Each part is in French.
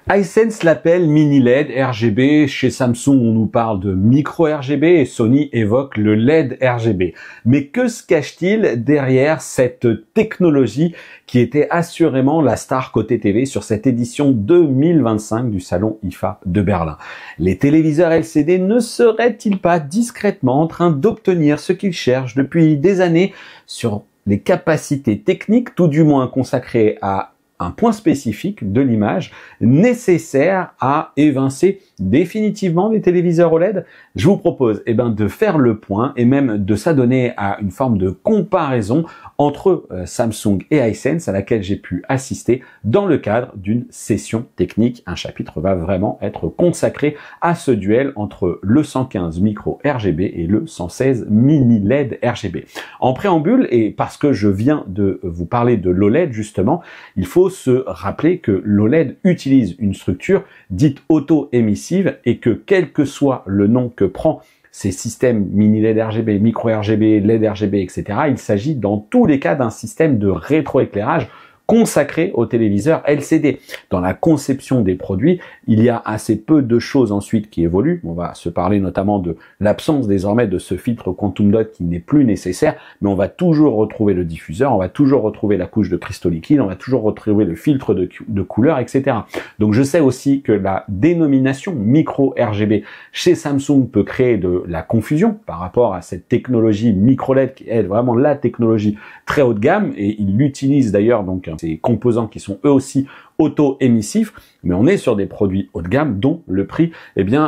Hisense l'appelle mini LED RGB. Chez Samsung, on nous parle de micro RGB et Sony évoque le LED RGB. Mais que se cache-t-il derrière cette technologie qui était assurément la star côté TV sur cette édition 2025 du salon IFA de Berlin? Les téléviseurs LCD ne seraient-ils pas discrètement en train d'obtenir ce qu'ils cherchent depuis des années sur les capacités techniques, tout du moins consacrées à un point spécifique de l'image nécessaire à évincer définitivement des téléviseurs OLED? Je vous propose de faire le point et même de s'adonner à une forme de comparaison entre Samsung et Hisense à laquelle j'ai pu assister dans le cadre d'une session technique. Un chapitre va vraiment être consacré à ce duel entre le 115 micro RGB et le 116 mini LED RGB. En préambule, et parce que je viens de vous parler de l'OLED justement, il faut se rappeler que l'OLED utilise une structure dite auto-émissive et que quel que soit le nom que prend ces systèmes mini LED RGB, micro RGB, LED RGB, etc., il s'agit dans tous les cas d'un système de rétroéclairage consacré aux téléviseurs LCD. Dans la conception des produits, il y a assez peu de choses ensuite qui évoluent. On va se parler notamment de l'absence désormais de ce filtre quantum dot qui n'est plus nécessaire, mais on va toujours retrouver le diffuseur, on va toujours retrouver la couche de cristaux liquides, on va toujours retrouver le filtre de couleur, etc. Donc je sais aussi que la dénomination micro RGB chez Samsung peut créer de la confusion par rapport à cette technologie micro LED qui est vraiment la technologie très haut de gamme, et il l'utilise d'ailleurs donc ces composants qui sont eux aussi auto-émissifs, mais on est sur des produits haut de gamme dont le prix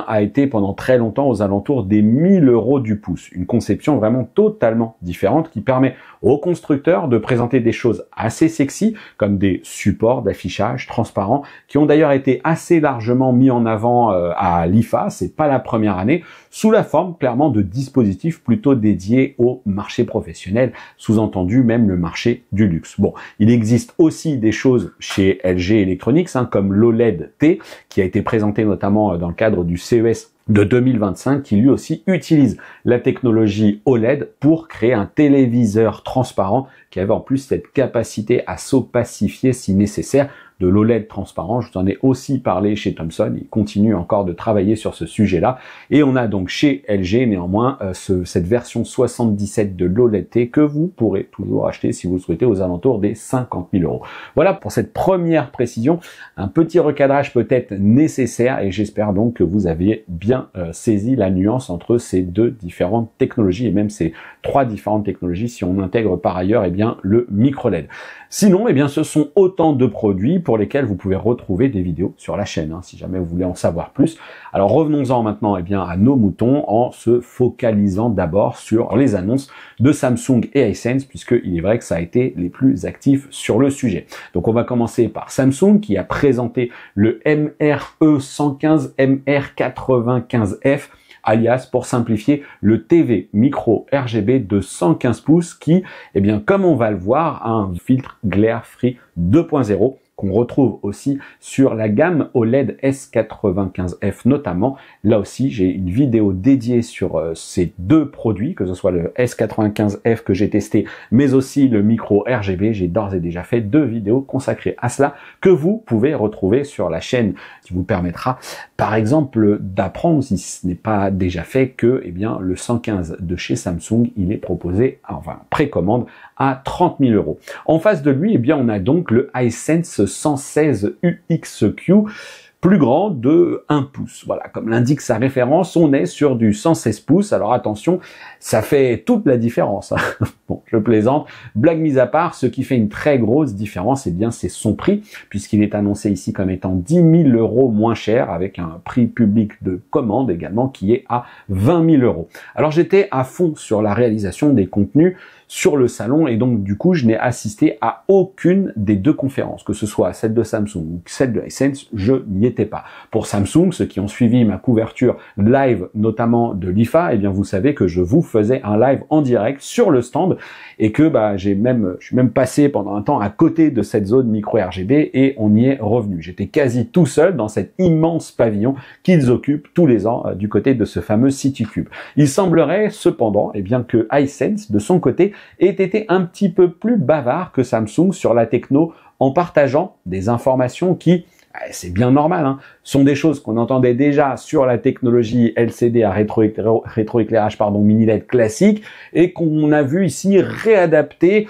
a été pendant très longtemps aux alentours des 1000 € du pouce. Une conception vraiment totalement différente qui permet aux constructeurs de présenter des choses assez sexy comme des supports d'affichage transparents qui ont d'ailleurs été assez largement mis en avant à l'IFA, c'est pas la première année, sous la forme clairement de dispositifs plutôt dédiés au marché professionnel, sous-entendu même le marché du luxe. Bon, il existe aussi des choses chez LG Electronics comme l'OLED T qui a été présenté notamment dans le cadre du CES de 2025 qui lui aussi utilise la technologie OLED pour créer un téléviseur transparent qui avait en plus cette capacité à s'opacifier si nécessaire. De l'OLED transparent, je vous en ai aussi parlé chez Thomson, il continue encore de travailler sur ce sujet-là, et on a donc chez LG néanmoins cette version 77 de l'OLED T que vous pourrez toujours acheter si vous le souhaitez aux alentours des 50 000 €. Voilà pour cette première précision, un petit recadrage peut-être nécessaire, et j'espère donc que vous avez bien saisi la nuance entre ces deux différentes technologies, et même ces trois différentes technologies si on intègre par ailleurs le micro LED. Sinon, ce sont autant de produits pour lesquels vous pouvez retrouver des vidéos sur la chaîne, si jamais vous voulez en savoir plus. Alors revenons-en maintenant à nos moutons en se focalisant d'abord sur les annonces de Samsung et Hisense, puisqu'il est vrai que ça a été les plus actifs sur le sujet. Donc on va commencer par Samsung qui a présenté le MRE115 MR95F, alias, pour simplifier, le TV micro RGB de 115 pouces qui, comme on va le voir, a un filtre glare free 2.0 qu'on retrouve aussi sur la gamme OLED S95F notamment. Là aussi, j'ai une vidéo dédiée sur ces deux produits, que ce soit le S95F que j'ai testé, mais aussi le micro RGB. J'ai d'ores et déjà fait deux vidéos consacrées à cela que vous pouvez retrouver sur la chaîne, qui vous permettra, par exemple, d'apprendre, si ce n'est pas déjà fait, que le 115 de chez Samsung, il est proposé, précommande, à 30 000 €. En face de lui, on a donc le Hisense 116 UXQ, plus grand de 1 pouce. Voilà, comme l'indique sa référence, on est sur du 116 pouces. Alors attention, ça fait toute la différence. Bon, je plaisante. Blague mise à part, ce qui fait une très grosse différence, c'est son prix, puisqu'il est annoncé ici comme étant 10 000 € moins cher, avec un prix public de commande également qui est à 20 000 €. Alors j'étais à fond sur la réalisation des contenus sur le salon, et donc du coup je n'ai assisté à aucune des deux conférences, que ce soit celle de Samsung ou celle de Hisense, je n'y étais pas. Pour Samsung, ceux qui ont suivi ma couverture live notamment de l'IFA, vous savez que je vous faisais un live en direct sur le stand, et que je suis même passé pendant un temps à côté de cette zone micro RGB, et on y est revenu. J'étais quasi tout seul dans cet immense pavillon qu'ils occupent tous les ans du côté de ce fameux CityCube. Il semblerait cependant que Hisense de son côté ait été un petit peu plus bavard que Samsung sur la techno, en partageant des informations qui, c'est bien normal, hein. Ce sont des choses qu'on entendait déjà sur la technologie LCD à rétroéclairage mini LED classique et qu'on a vu ici réadapter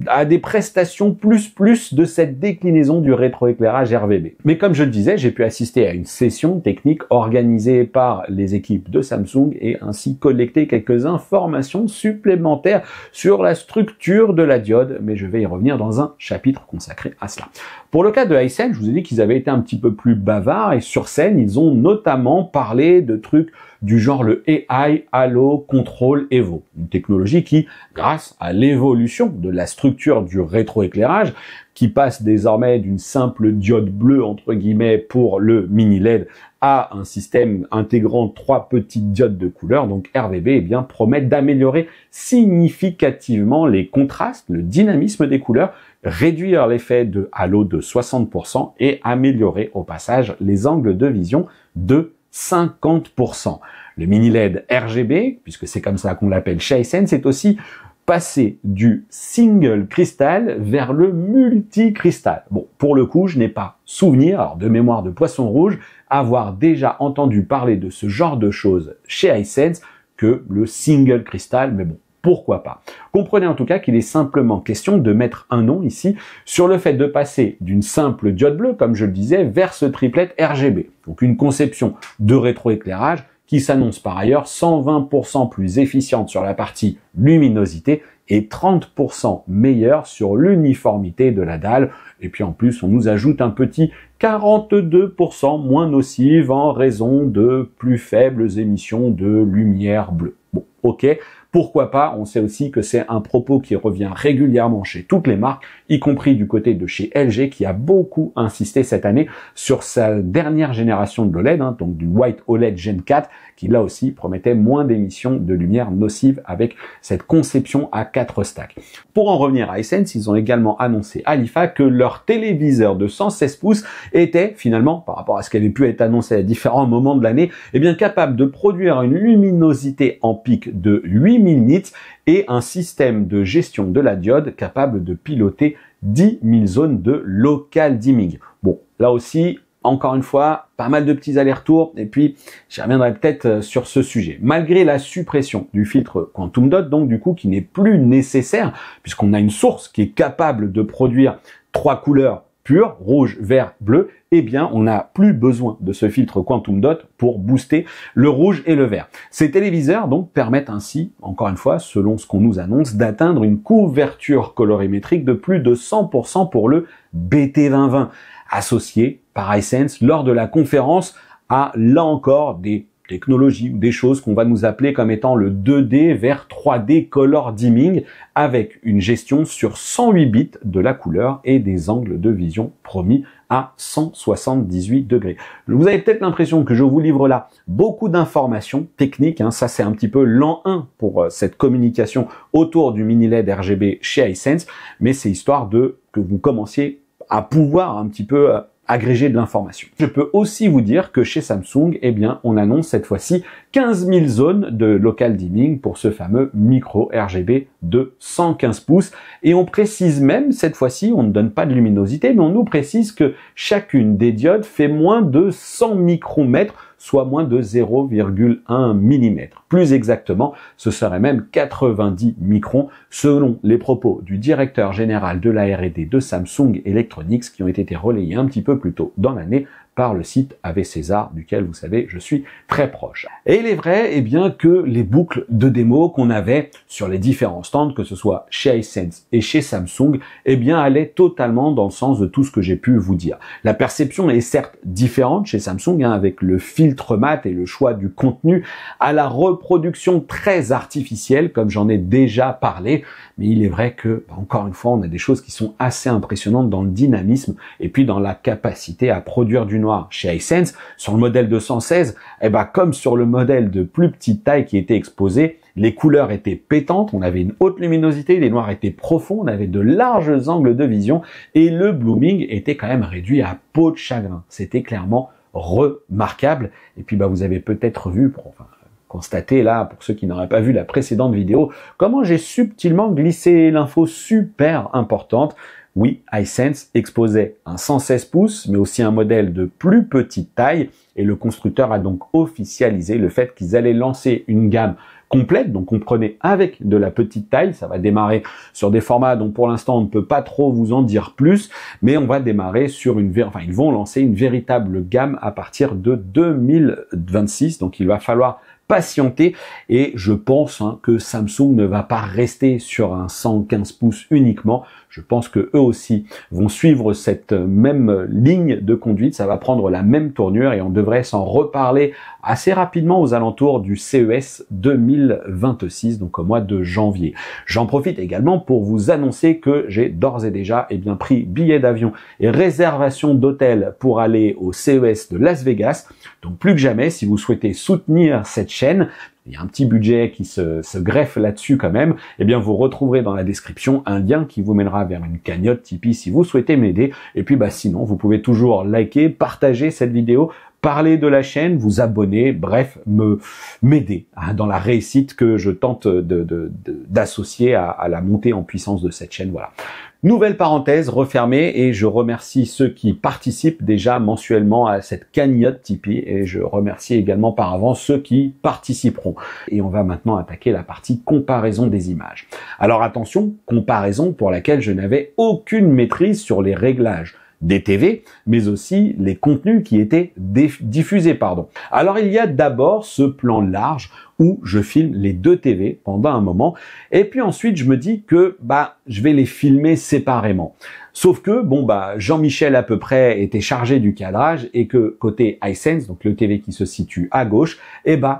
à des prestations plus de cette déclinaison du rétroéclairage RGB. Mais comme je le disais, j'ai pu assister à une session technique organisée par les équipes de Samsung et ainsi collecter quelques informations supplémentaires sur la structure de la diode, mais je vais y revenir dans un chapitre consacré à cela. Pour le cas de Hisense, je vous ai dit qu'ils avaient été un petit peu plus bavards et sur scène, ils ont notamment parlé de trucs du genre le AI Halo Control Evo, une technologie qui, grâce à l'évolution de la structure du rétroéclairage, qui passe désormais d'une simple diode bleue entre guillemets pour le mini LED à un système intégrant 3 petites diodes de couleur, donc RGB, eh bien, promet d'améliorer significativement les contrastes, le dynamisme des couleurs, réduire l'effet de halo de 60% et améliorer au passage les angles de vision de 50%. Le mini LED RGB, puisque c'est comme ça qu'on l'appelle chez Hisense, c'est aussi passer du single cristal vers le multicristal. Bon, pour le coup, je n'ai pas souvenir, alors de mémoire de poisson rouge, avoir déjà entendu parler de ce genre de choses chez Hisense que le single cristal, mais bon, pourquoi pas. Comprenez en tout cas qu'il est simplement question de mettre un nom ici sur le fait de passer d'une simple diode bleue, comme je le disais, vers ce triplet RGB. Donc une conception de rétroéclairage qui s'annonce par ailleurs 120% plus efficiente sur la partie luminosité et 30% meilleure sur l'uniformité de la dalle. Et puis en plus, on nous ajoute un petit 42% moins nocive en raison de plus faibles émissions de lumière bleue. Bon, ok. Pourquoi pas? On sait aussi que c'est un propos qui revient régulièrement chez toutes les marques, y compris du côté de chez LG qui a beaucoup insisté cette année sur sa dernière génération de l'OLED, hein, donc du White OLED Gen 4, qui là aussi promettait moins d'émissions de lumière nocive avec cette conception à 4 stacks. Pour en revenir à Hisense, ils ont également annoncé à l'IFA que leur téléviseur de 116 pouces était finalement, par rapport à ce qui avait pu être annoncé à différents moments de l'année, eh bien capable de produire une luminosité en pic de 8000 nits et un système de gestion de la diode capable de piloter 10 000 zones de local dimming. Bon, là aussi, encore une fois, pas mal de petits allers-retours, et puis j'y reviendrai peut-être sur ce sujet. Malgré la suppression du filtre Quantum Dot, donc du coup qui n'est plus nécessaire, puisqu'on a une source qui est capable de produire 3 couleurs pures, rouge, vert, bleu, eh bien, on n'a plus besoin de ce filtre Quantum Dot pour booster le rouge et le vert. Ces téléviseurs, donc, permettent ainsi, encore une fois, selon ce qu'on nous annonce, d'atteindre une couverture colorimétrique de plus de 100% pour le BT2020, associé par Hisense lors de la conférence à, là encore, des technologies ou des choses qu'on va nous appeler comme étant le 2D vers 3D color dimming avec une gestion sur 108 bits de la couleur et des angles de vision promis à 178 degrés. Vous avez peut-être l'impression que je vous livre là beaucoup d'informations techniques, hein, ça c'est un petit peu l'an 1 pour cette communication autour du mini LED RGB chez Hisense, mais c'est histoire de que vous commenciez à pouvoir un petit peu agréger de l'information. Je peux aussi vous dire que chez Samsung, eh bien, on annonce cette fois-ci 15 000 zones de local dimming pour ce fameux micro RGB de 115 pouces. Et on précise même, cette fois-ci, on ne donne pas de luminosité, mais on nous précise que chacune des diodes fait moins de 100 micromètres, soit moins de 0,1 mm. Plus exactement, ce serait même 90 microns, selon les propos du directeur général de la R&D de Samsung Electronics, qui ont été relayés un petit peu plus tôt dans l'année par le site AV César, duquel vous savez, je suis très proche. Et il est vrai, eh bien, que les boucles de démo qu'on avait sur les différents stands, que ce soit chez Hisense et chez Samsung, eh bien, allaient totalement dans le sens de tout ce que j'ai pu vous dire. La perception est certes différente chez Samsung, hein, avec le filtre mat et le choix du contenu à la reproduction très artificielle, comme j'en ai déjà parlé, mais il est vrai que, encore une fois, on a des choses qui sont assez impressionnantes dans le dynamisme et puis dans la capacité à produire du noir chez Hisense. Sur le modèle 216, eh ben, comme sur le modèle de plus petite taille qui était exposé, les couleurs étaient pétantes, on avait une haute luminosité, les noirs étaient profonds, on avait de larges angles de vision et le blooming était quand même réduit à peau de chagrin. C'était clairement remarquable. Et puis, bah, vous avez peut-être vu, constater là, pour ceux qui n'auraient pas vu la précédente vidéo, comment j'ai subtilement glissé l'info super importante. Oui, Hisense exposait un 116 pouces, mais aussi un modèle de plus petite taille, et le constructeur a donc officialisé le fait qu'ils allaient lancer une gamme complète, donc comprenez avec de la petite taille, ça va démarrer sur des formats dont pour l'instant on ne peut pas trop vous en dire plus, mais on va démarrer sur ils vont lancer une véritable gamme à partir de 2026, donc il va falloir patienter, et je pense que Samsung ne va pas rester sur un 115 pouces uniquement. Je pense que eux aussi vont suivre cette même ligne de conduite, ça va prendre la même tournure et on devrait s'en reparler assez rapidement aux alentours du CES 2026, donc au mois de janvier. J'en profite également pour vous annoncer que j'ai d'ores et déjà pris billet d'avion et réservation d'hôtel pour aller au CES de Las Vegas. Donc plus que jamais, si vous souhaitez soutenir cette chaîne, il y a un petit budget qui se greffe là-dessus quand même, vous retrouverez dans la description un lien qui vous mènera vers une cagnotte Tipeee si vous souhaitez m'aider. Et puis sinon, vous pouvez toujours liker, partager cette vidéo, parler de la chaîne, vous abonner, bref, m'aider dans la réussite que je tente d'associer à la montée en puissance de cette chaîne. Voilà. Nouvelle parenthèse refermée, et je remercie ceux qui participent déjà mensuellement à cette cagnotte Tipeee, et je remercie également par avance ceux qui participeront. Et on va maintenant attaquer la partie comparaison des images. Alors attention, comparaison pour laquelle je n'avais aucune maîtrise sur les réglages des TV, mais aussi les contenus qui étaient diffusés. Alors il y a d'abord ce plan large où je filme les deux TV pendant un moment, et puis ensuite je me dis que je vais les filmer séparément. Sauf que Jean-Michel à peu près était chargé du cadrage, et que côté Hisense, donc le TV qui se situe à gauche,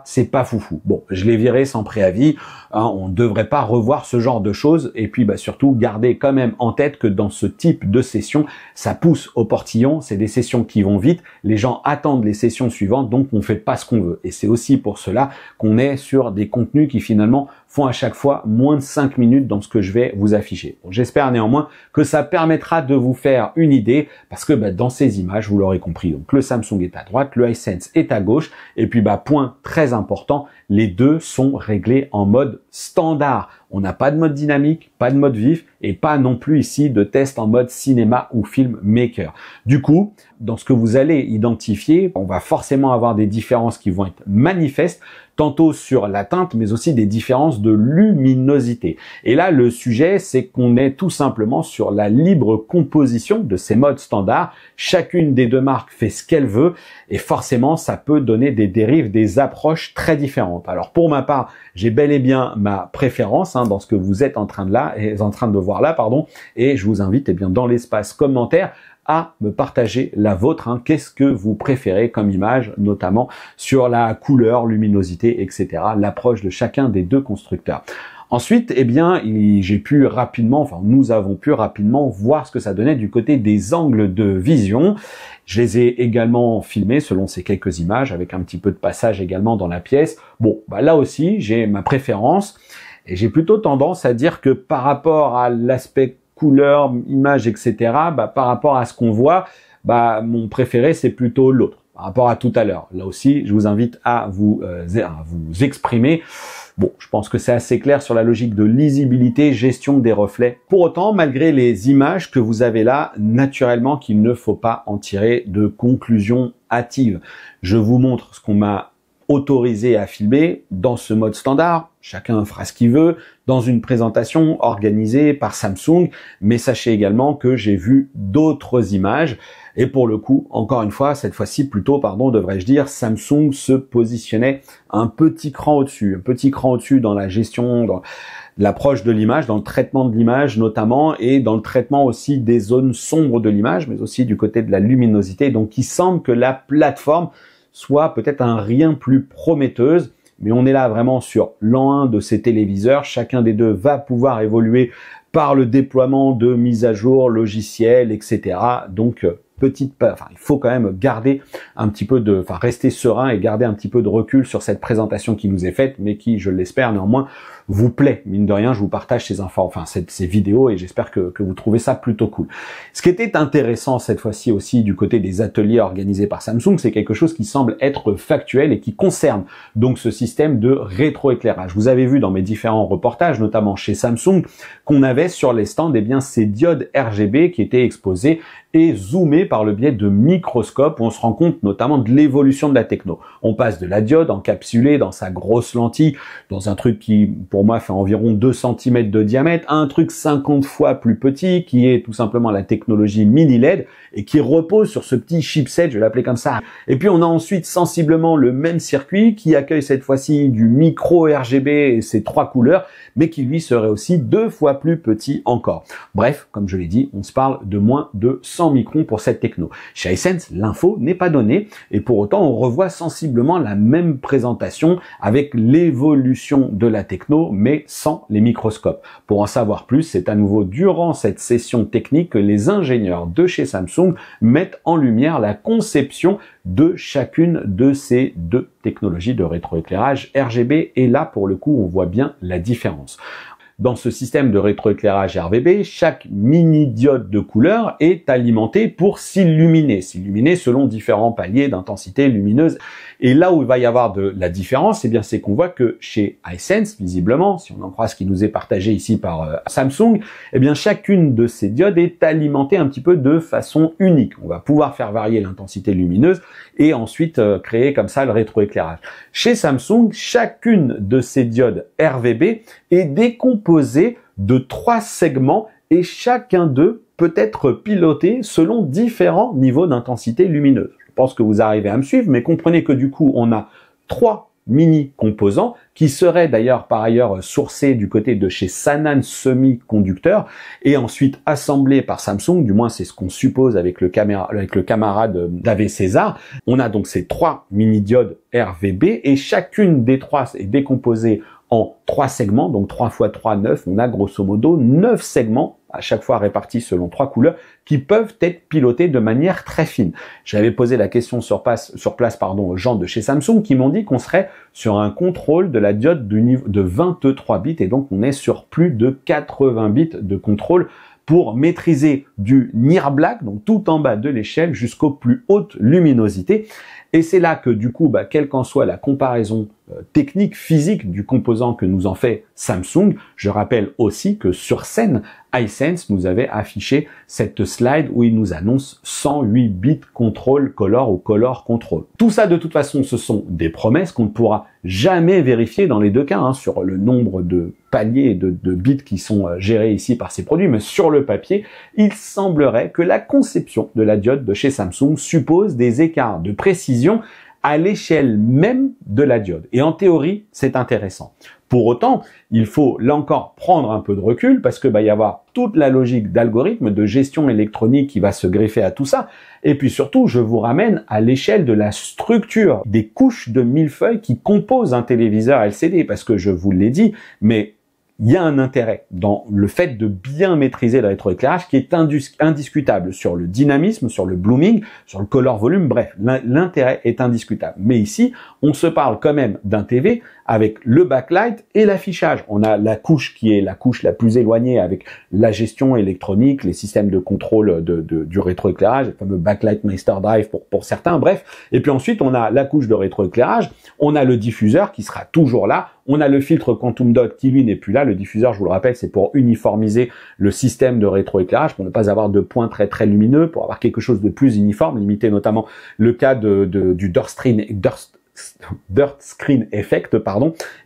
c'est pas foufou. Bon, je l'ai viré sans préavis, on ne devrait pas revoir ce genre de choses, et puis surtout garder quand même en tête que dans ce type de session, ça pousse au portillon, c'est des sessions qui vont vite, les gens attendent les sessions suivantes, donc on fait pas ce qu'on veut. Et c'est aussi pour cela qu'on est sur des contenus qui finalement font à chaque fois moins de 5 minutes dans ce que je vais vous afficher. Bon, j'espère néanmoins que ça permettra de vous faire une idée, parce que dans ces images, vous l'aurez compris, donc le Samsung est à droite, le Hisense est à gauche, et puis point très important, les deux sont réglés en mode standard. On n'a pas de mode dynamique, pas de mode vif, et pas non plus ici de test en mode cinéma ou film maker. Du coup, dans ce que vous allez identifier, on va forcément avoir des différences qui vont être manifestes, tantôt sur la teinte, mais aussi des différences de luminosité. Et là, le sujet, c'est qu'on est tout simplement sur la libre composition de ces modes standards. Chacune des deux marques fait ce qu'elle veut, et forcément, ça peut donner des dérives, des approches très différentes. Alors pour ma part, j'ai bel et bien ma préférence dans ce que vous êtes en train de voir là, et je vous invite dans l'espace commentaire à me partager la vôtre. Qu'est-ce que vous préférez comme image, notamment sur la couleur, luminosité, etc. L'approche de chacun des deux constructeurs. Ensuite, nous avons pu rapidement voir ce que ça donnait du côté des angles de vision. Je les ai également filmés selon ces quelques images, avec un petit peu de passage également dans la pièce. Bon, là aussi, j'ai ma préférence, et j'ai plutôt tendance à dire que par rapport à l'aspect couleur, image, etc., par rapport à ce qu'on voit, mon préféré, c'est plutôt l'autre, par rapport à tout à l'heure. Là aussi, je vous invite à vous exprimer. Bon, je pense que c'est assez clair sur la logique de lisibilité, gestion des reflets. Pour autant, malgré les images que vous avez là, naturellement qu'il ne faut pas en tirer de conclusion hâtive. Je vous montre ce qu'on m'a autorisé à filmer dans ce mode standard. Chacun fera ce qu'il veut, dans une présentation organisée par Samsung, mais sachez également que j'ai vu d'autres images, et pour le coup, encore une fois, cette fois-ci plutôt, devrais-je dire, Samsung se positionnait un petit cran au-dessus dans la gestion, dans l'approche de l'image, dans le traitement de l'image notamment, et dans le traitement aussi des zones sombres de l'image, mais aussi du côté de la luminosité. Donc il semble que la plateforme soit peut-être un rien plus prometteuse, mais on est là vraiment sur l'an 1 de ces téléviseurs. Chacun des deux va pouvoir évoluer par le déploiement de mises à jour, logiciels, etc. Donc il faut quand même garder un petit peu rester serein et garder un petit peu de recul sur cette présentation qui nous est faite, mais qui, je l'espère néanmoins, vous plaît. Mine de rien, je vous partage ces infos, enfin ces vidéos, et j'espère que vous trouvez ça plutôt cool. Ce qui était intéressant cette fois-ci aussi du côté des ateliers organisés par Samsung, c'est quelque chose qui semble être factuel et qui concerne donc ce système de rétroéclairage. Vous avez vu dans mes différents reportages, notamment chez Samsung, qu'on avait sur les stands ces diodes RGB qui étaient exposées et zoomées par le biais de microscopes où on se rend compte notamment de l'évolution de la techno. On passe de la diode encapsulée dans sa grosse lentille, dans un truc qui pour moi fait environ 2 cm de diamètre, à un truc 50 fois plus petit qui est tout simplement la technologie mini LED et qui repose sur ce petit chipset, je vais l'appeler comme ça. Et puis on a ensuite sensiblement le même circuit qui accueille cette fois-ci du micro RGB et ses 3 couleurs, mais qui lui serait aussi 2 fois plus petit encore. Bref, comme je l'ai dit, on se parle de moins de 100 microns pour cette techno. Chez Hisense, l'info n'est pas donnée et pour autant on revoit sensiblement la même présentation avec l'évolution de la techno mais sans les microscopes. Pour en savoir plus, c'est à nouveau durant cette session technique que les ingénieurs de chez Samsung mettent en lumière la conception de chacune de ces 2 technologies de rétroéclairage RGB et là pour le coup on voit bien la différence. Dans ce système de rétroéclairage RGB, chaque mini diode de couleur est alimentée pour s'illuminer selon différents paliers d'intensité lumineuse. Et là où il va y avoir de la différence, eh bien c'est qu'on voit que chez Hisense, visiblement, si on en croit ce qui nous est partagé ici par Samsung, eh bien chacune de ces diodes est alimentée un petit peu de façon unique. On va pouvoir faire varier l'intensité lumineuse et ensuite créer comme ça le rétroéclairage. Chez Samsung, chacune de ces diodes RGB est décomposée de 3 segments et chacun d'eux peut être piloté selon différents niveaux d'intensité lumineuse. Je pense que vous arrivez à me suivre, mais comprenez que du coup, on a 3 mini-composants qui seraient d'ailleurs par ailleurs sourcés du côté de chez Sanan Semiconductor et ensuite assemblés par Samsung, du moins c'est ce qu'on suppose avec le camarade d'Ave César. On a donc ces 3 mini-diodes RGB et chacune des 3 est décomposée en 3 segments, donc 3 x 3, 9, on a grosso modo 9 segments, à chaque fois répartis selon 3 couleurs, qui peuvent être pilotés de manière très fine. J'avais posé la question sur place aux gens de chez Samsung qui m'ont dit qu'on serait sur un contrôle de la diode de 23 bits et donc on est sur plus de 80 bits de contrôle pour maîtriser du near black, donc tout en bas de l'échelle, jusqu'aux plus hautes luminosités. Et c'est là que du coup, quelle qu'en soit la comparaison technique, physique du composant que nous en fait Samsung, je rappelle aussi que sur scène, Hisense nous avait affiché cette slide où il nous annonce 108 bits control color ou color control. Tout ça de toute façon, ce sont des promesses qu'on ne pourra jamais vérifier dans les 2 cas, sur le nombre de paliers de bits qui sont gérés ici par ces produits, mais sur le papier, il semblerait que la conception de la diode de chez Samsung suppose des écarts de précision à l'échelle même de la diode. Et en théorie, c'est intéressant. Pour autant, il faut là encore prendre un peu de recul parce que y avoir toute la logique d'algorithme de gestion électronique qui va se greffer à tout ça. Et puis surtout, je vous ramène à l'échelle de la structure des couches de millefeuilles qui composent un téléviseur LCD parce que je vous l'ai dit, mais il y a un intérêt dans le fait de bien maîtriser le rétroéclairage qui est indiscutable sur le dynamisme, sur le blooming, sur le color volume, bref, l'intérêt est indiscutable. Mais ici, on se parle quand même d'un TV avec le backlight et l'affichage. On a la couche qui est la couche la plus éloignée avec la gestion électronique, les systèmes de contrôle du rétroéclairage, le fameux backlight master drive pour certains, bref. Et puis ensuite, on a la couche de rétroéclairage, on a le diffuseur qui sera toujours là, on a le filtre Quantum Dot qui lui n'est plus là. Le diffuseur, je vous le rappelle, c'est pour uniformiser le système de rétroéclairage, pour ne pas avoir de points très très lumineux, pour avoir quelque chose de plus uniforme, limiter notamment le cas du Dirt Screen Effect,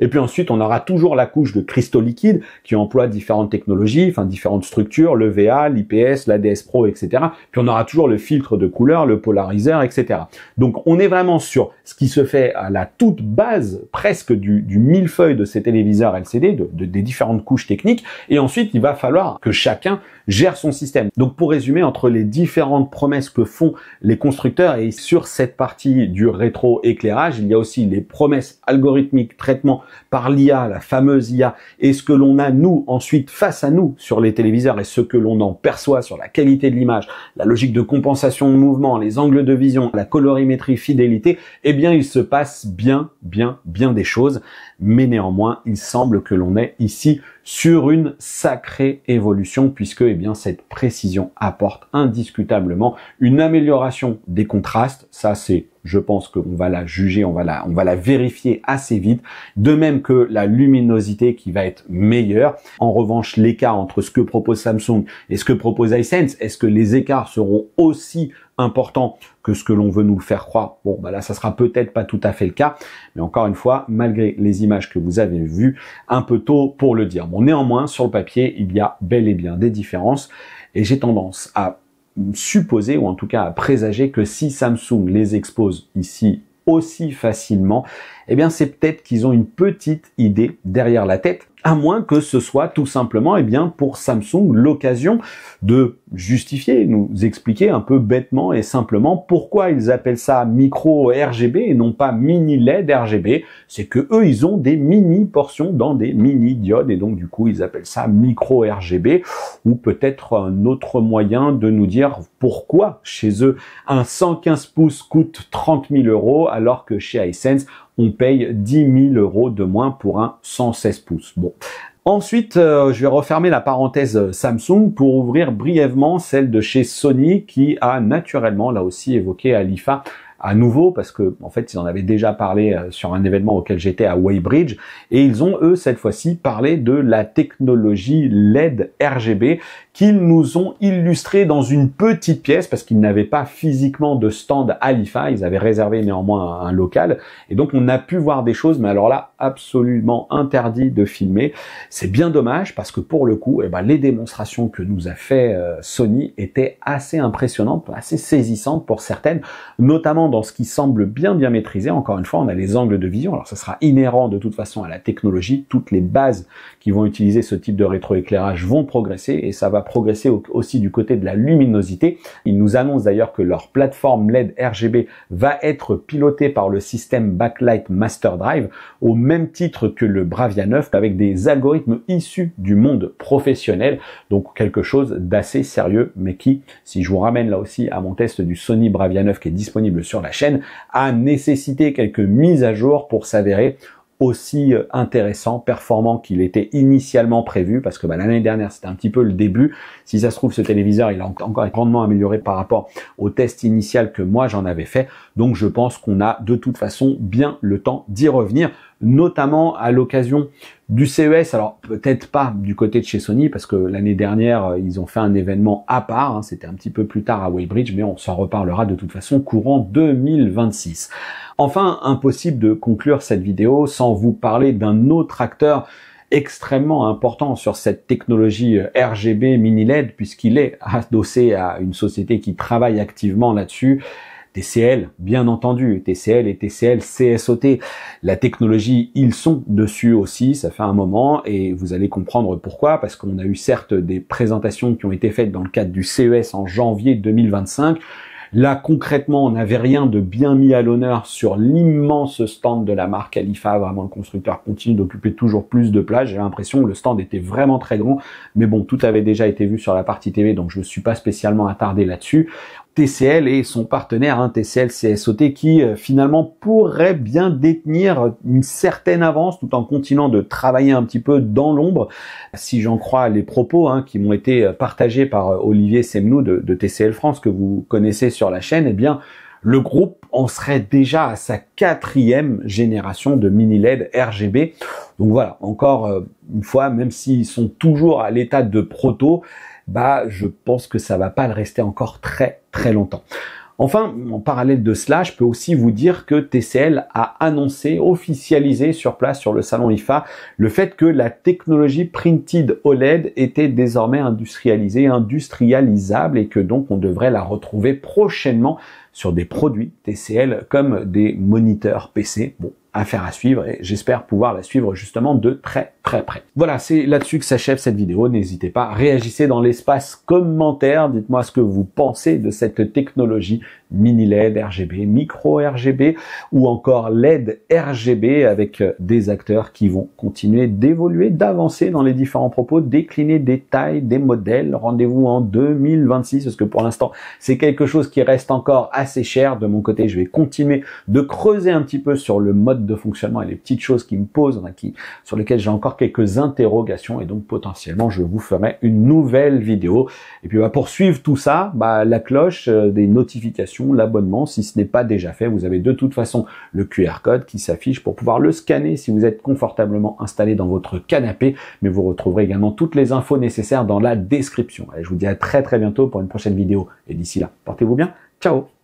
Et puis ensuite, on aura toujours la couche de cristaux liquides qui emploie différentes technologies, différentes structures, le VA, l'IPS, l'ADS Pro, etc. Puis on aura toujours le filtre de couleur, le polariseur, etc. Donc on est vraiment sur ce qui se fait à la toute base, presque du millefeuille de ces téléviseurs LCD, des différentes couches techniques. Et ensuite, il va falloir que chacun gère son système. Donc pour résumer, entre les différentes promesses que font les constructeurs et sur cette partie du rétroéclairage, l'image, il y a aussi les promesses algorithmiques, traitement par l'IA, la fameuse IA, et ce que l'on a nous ensuite face à nous sur les téléviseurs et ce que l'on en perçoit sur la qualité de l'image, la logique de compensation de mouvement, les angles de vision, la colorimétrie, fidélité, eh bien il se passe bien des choses, mais néanmoins il semble que l'on est ici sur une sacrée évolution puisque eh bien cette précision apporte indiscutablement une amélioration des contrastes. Ça c'est, je pense qu'on va la juger, on va la vérifier assez vite. De même que la luminosité qui va être meilleure. En revanche, l'écart entre ce que propose Samsung et ce que propose Hisense, est-ce que les écarts seront aussi importants que ce que l'on veut nous faire croire? Bon, bah là, ça sera peut-être pas tout à fait le cas. Mais encore une fois, malgré les images que vous avez vues, un peu tôt pour le dire. Bon, néanmoins, sur le papier, il y a bel et bien des différences. Et j'ai tendance à supposer, ou en tout cas à présager, que si Samsung les expose ici aussi facilement, eh bien c'est peut-être qu'ils ont une petite idée derrière la tête, à moins que ce soit tout simplement eh bien pour Samsung l'occasion de justifier, nous expliquer un peu bêtement et simplement pourquoi ils appellent ça micro RGB et non pas mini LED RGB. C'est que eux ils ont des mini portions dans des mini diodes et donc du coup ils appellent ça micro RGB, ou peut-être un autre moyen de nous dire pourquoi chez eux un 115 pouces coûte 30 000 € alors que chez Hisense on paye 10 000 € de moins pour un 116 pouces. Bon. Ensuite, je vais refermer la parenthèse Samsung pour ouvrir brièvement celle de chez Sony qui a naturellement, là aussi, évoqué à l'IFA à nouveau, parce que en fait ils en avaient déjà parlé sur un événement auquel j'étais à Weybridge, et ils ont eux cette fois-ci parlé de la technologie LED RGB qu'ils nous ont illustré dans une petite pièce parce qu'ils n'avaient pas physiquement de stand à l'IFA, ils avaient réservé néanmoins un local, et donc on a pu voir des choses, mais alors là absolument interdit de filmer. C'est bien dommage parce que pour le coup, eh ben, les démonstrations que nous a fait Sony étaient assez impressionnantes, assez saisissantes pour certaines, notamment dans ce qui semble bien maîtrisé. Encore une fois, on a les angles de vision. Alors, ça sera inhérent de toute façon à la technologie. Toutes les bases qui vont utiliser ce type de rétroéclairage vont progresser et ça va progresser aussi du côté de la luminosité. Ils nous annoncent d'ailleurs que leur plateforme LED RGB va être pilotée par le système Backlight Master Drive au même titre que le Bravia 9 avec des algorithmes issus du monde professionnel. Donc, quelque chose d'assez sérieux, mais qui, si je vous ramène là aussi à mon test du Sony Bravia 9 qui est disponible sur la chaîne, a nécessité quelques mises à jour pour s'avérer aussi intéressant, performant qu'il était initialement prévu, parce que l'année dernière c'était un petit peu le début. Si ça se trouve, ce téléviseur il a encore été grandement amélioré par rapport au test initial que moi j'en avais fait, donc je pense qu'on a de toute façon bien le temps d'y revenir, notamment à l'occasion du CES. Alors peut-être pas du côté de chez Sony, parce que l'année dernière ils ont fait un événement à part, c'était un petit peu plus tard à Weybridge, mais on s'en reparlera de toute façon courant 2026. Enfin, impossible de conclure cette vidéo sans vous parler d'un autre acteur extrêmement important sur cette technologie RGB mini LED, puisqu'il est adossé à une société qui travaille activement là-dessus. TCL, bien entendu, TCL et TCL CSOT, la technologie, ils sont dessus aussi, ça fait un moment, et vous allez comprendre pourquoi, parce qu'on a eu certes des présentations qui ont été faites dans le cadre du CES en janvier 2025, là, concrètement, on n'avait rien de bien mis à l'honneur sur l'immense stand de la marque Alifa. Vraiment, le constructeur continue d'occuper toujours plus de place. J'ai l'impression que le stand était vraiment très grand. Mais bon, tout avait déjà été vu sur la partie TV, donc je ne me suis pas spécialement attardé là-dessus. TCL et son partenaire, TCL CSOT, qui finalement pourrait bien détenir une certaine avance tout en continuant de travailler un petit peu dans l'ombre. Si j'en crois les propos qui m'ont été partagés par Olivier Semnou de TCL France, que vous connaissez sur la chaîne, eh bien le groupe en serait déjà à sa 4e génération de mini LED RGB. Donc voilà, encore une fois, même s'ils sont toujours à l'état de proto, je pense que ça va pas le rester encore très longtemps. Enfin, en parallèle de cela, je peux aussi vous dire que TCL a annoncé, officialisé sur place sur le salon IFA, le fait que la technologie Printed OLED était désormais industrialisable et que donc on devrait la retrouver prochainement sur des produits TCL comme des moniteurs PC. Bon, affaire à suivre et j'espère pouvoir la suivre justement de très près. Voilà, c'est là-dessus que s'achève cette vidéo. N'hésitez pas, réagissez dans l'espace commentaire, dites-moi ce que vous pensez de cette technologie mini LED RGB, micro RGB ou encore LED RGB avec des acteurs qui vont continuer d'évoluer, d'avancer dans les différents propos, décliner des tailles, des modèles. Rendez-vous en 2026 parce que pour l'instant, c'est quelque chose qui reste encore assez cher. De mon côté, je vais continuer de creuser un petit peu sur le mode de fonctionnement et les petites choses qui me posent, sur lesquelles j'ai encore quelques interrogations et donc potentiellement, je vous ferai une nouvelle vidéo. Et puis, pour suivre tout ça, la cloche des notifications, l'abonnement, si ce n'est pas déjà fait, vous avez de toute façon le QR code qui s'affiche pour pouvoir le scanner si vous êtes confortablement installé dans votre canapé, mais vous retrouverez également toutes les infos nécessaires dans la description. Allez, je vous dis à très bientôt pour une prochaine vidéo et d'ici là, portez-vous bien, ciao.